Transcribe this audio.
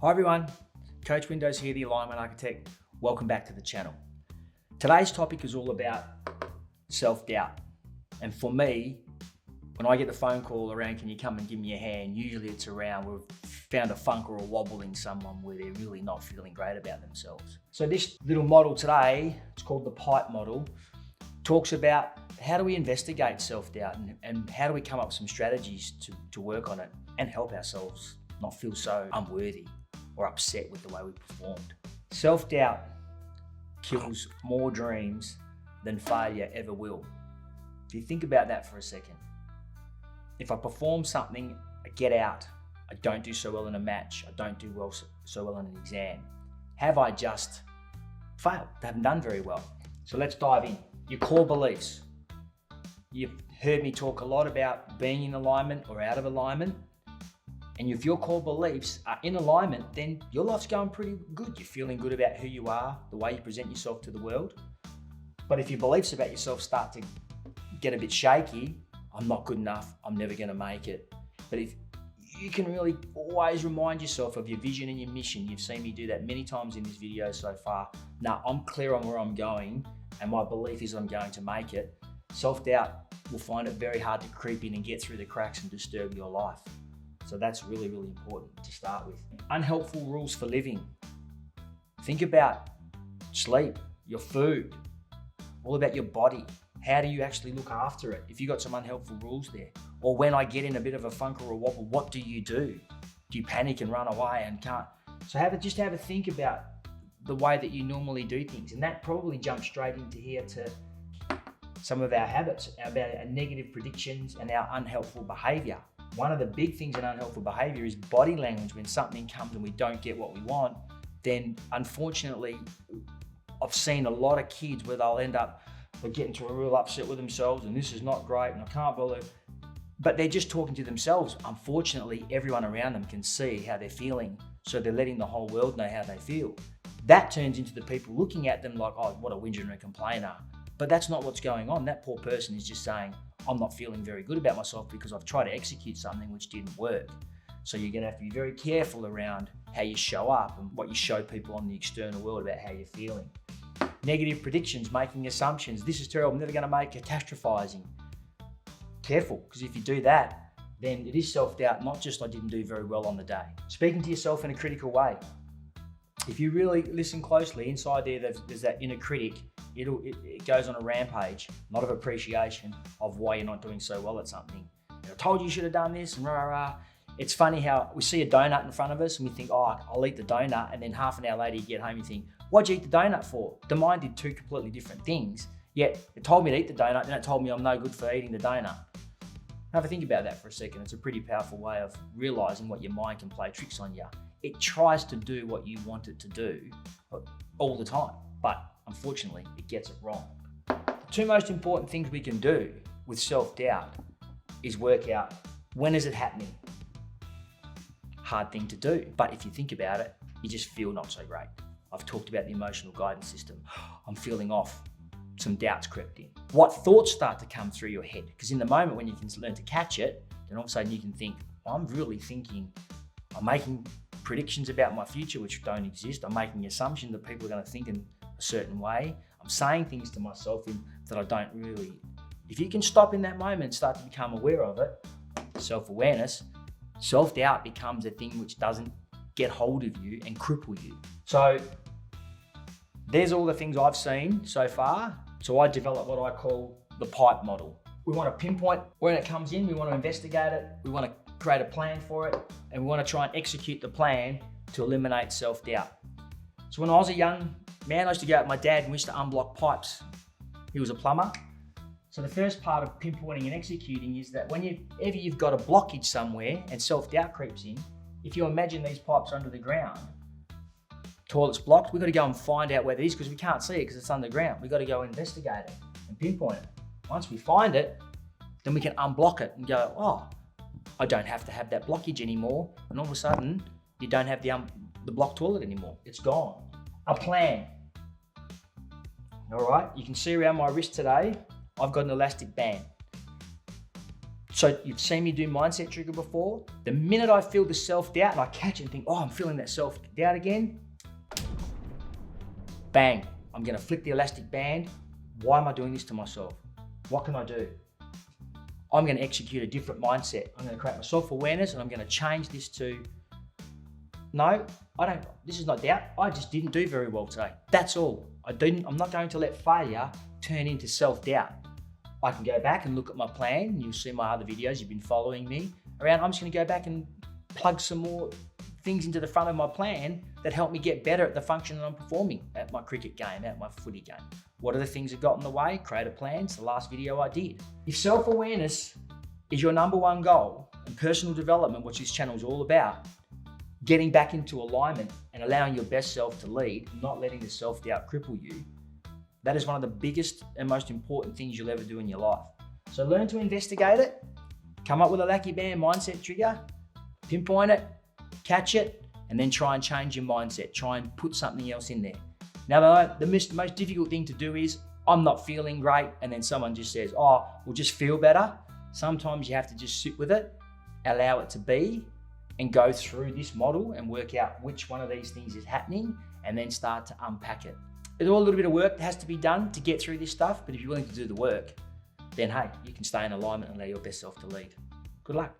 Hi everyone, Coach Windows here, the Alignment Architect. Welcome back to the channel. Today's topic is all about self-doubt. And for me, when I get the phone call around, can you come and give me a hand? Usually it's around we've found a funk or a wobble in someone where they're really not feeling great about themselves. So this little model today, it's called the PIPE model, talks about how do we investigate self-doubt and how do we come up with some strategies to work on it and help ourselves not feel so unworthy or upset with the way we performed. Self-doubt kills more dreams than failure ever will. If you think about that for a second, if I perform something, I get out, I don't do so well in a match, I don't do so well in an exam, have I just failed? I haven't done very well. So let's dive in. Your core beliefs. You've heard me talk a lot about being in alignment or out of alignment. And if your core beliefs are in alignment, then your life's going pretty good. You're feeling good about who you are, the way you present yourself to the world. But if your beliefs about yourself start to get a bit shaky, I'm not good enough, I'm never gonna make it. But if you can really always remind yourself of your vision and your mission, you've seen me do that many times in this video so far. Now I'm clear on where I'm going and my belief is I'm going to make it. Self-doubt will find it very hard to creep in and get through the cracks and disturb your life. So that's really, really important to start with. Unhelpful rules for living. Think about sleep, your food, all about your body. How do you actually look after it? If you've got some unhelpful rules there. Or when I get in a bit of a funk or a wobble, what do you do? Do you panic and run away and can't? So just have a think about the way that you normally do things. And that probably jumps straight into here to some of our habits, about our negative predictions and our unhelpful behavior. One of the big things in unhelpful behavior is body language. When something comes and we don't get what we want, then unfortunately, I've seen a lot of kids where they'll end up getting to a real upset with themselves and this is not great and I can't believe, but they're just talking to themselves. Unfortunately, everyone around them can see how they're feeling. So they're letting the whole world know how they feel. That turns into the people looking at them like, oh, what a whinger and a complainer. But that's not what's going on. That poor person is just saying, I'm not feeling very good about myself because I've tried to execute something which didn't work. So you're gonna have to be very careful around how you show up and what you show people on the external world about how you're feeling. Negative predictions, making assumptions. This is terrible, I'm never gonna make it, catastrophizing. Careful, because if you do that, then it is self-doubt, not just I didn't do very well on the day. Speaking to yourself in a critical way. If you really listen closely, inside there, there's that inner critic. It goes on a rampage, not of appreciation of why you're not doing so well at something. I told you should have done this, and rah, rah, rah. It's funny how we see a donut in front of us and we think, oh, I'll eat the donut, and then half an hour later you get home and you think, what'd you eat the donut for? The mind did two completely different things, yet it told me to eat the donut, then it told me I'm no good for eating the donut. Have a think about that for a second. It's a pretty powerful way of realizing what your mind can play tricks on you. It tries to do what you want it to do all the time, but unfortunately, it gets it wrong. The two most important things we can do with self-doubt is work out, when is it happening? Hard thing to do, but if you think about it, you just feel not so great. I've talked about the emotional guidance system. I'm feeling off. Some doubts crept in. What thoughts start to come through your head? Because in the moment when you can learn to catch it, then all of a sudden you can think, I'm really thinking, I'm making predictions about my future which don't exist. I'm making assumptions that people are going to think in a certain way. I'm saying things to myself that I don't really. If you can stop in that moment and start to become aware of it, self-awareness, self-doubt becomes a thing which doesn't get hold of you and cripple you. So there's all the things I've seen so far. So I developed what I call the PIPE model. We want to pinpoint when it comes in, we want to investigate it, we want to create a plan for it, and we want to try and execute the plan to eliminate self-doubt. So when I was a young man, I used to go out with my dad and we used to unblock pipes. He was a plumber. So the first part of pinpointing and executing is that whenever you've got a blockage somewhere and self-doubt creeps in, if you imagine these pipes are under the ground, toilet's blocked, we've got to go and find out where it is because we can't see it because it's underground. We've got to go investigate it and pinpoint it. Once we find it, then we can unblock it and go, oh, I don't have to have that blockage anymore. And all of a sudden, you don't have the blocked toilet anymore. It's gone. A plan. All right, you can see around my wrist today, I've got an elastic band. So you've seen me do mindset trigger before. The minute I feel the self-doubt and I catch it and think, oh, I'm feeling that self-doubt again, bang, I'm gonna flick the elastic band. Why am I doing this to myself? What can I do? I'm gonna execute a different mindset. I'm gonna create my self-awareness and I'm gonna change this to, no, this is not doubt. I just didn't do very well today. That's all. I'm not going to let failure turn into self-doubt. I can go back and look at my plan. You'll see my other videos, you've been following me around. I'm just gonna go back and plug some more things into the front of my plan that help me get better at the function that I'm performing at my cricket game, at my footy game. What are the things that got in the way? Create a plan. It's the last video I did. If self-awareness is your number one goal and personal development, which this channel is all about, getting back into alignment and allowing your best self to lead, not letting the self-doubt cripple you, that is one of the biggest and most important things you'll ever do in your life. So learn to investigate it, come up with a lucky band mindset trigger, pinpoint it, catch it, and then try and change your mindset. Try and put something else in there. Now, the most difficult thing to do is, I'm not feeling great, and then someone just says, oh, we'll just feel better. Sometimes you have to just sit with it, allow it to be, and go through this model and work out which one of these things is happening, and then start to unpack it. There's all a little bit of work that has to be done to get through this stuff, but if you're willing to do the work, then hey, you can stay in alignment and allow your best self to lead. Good luck.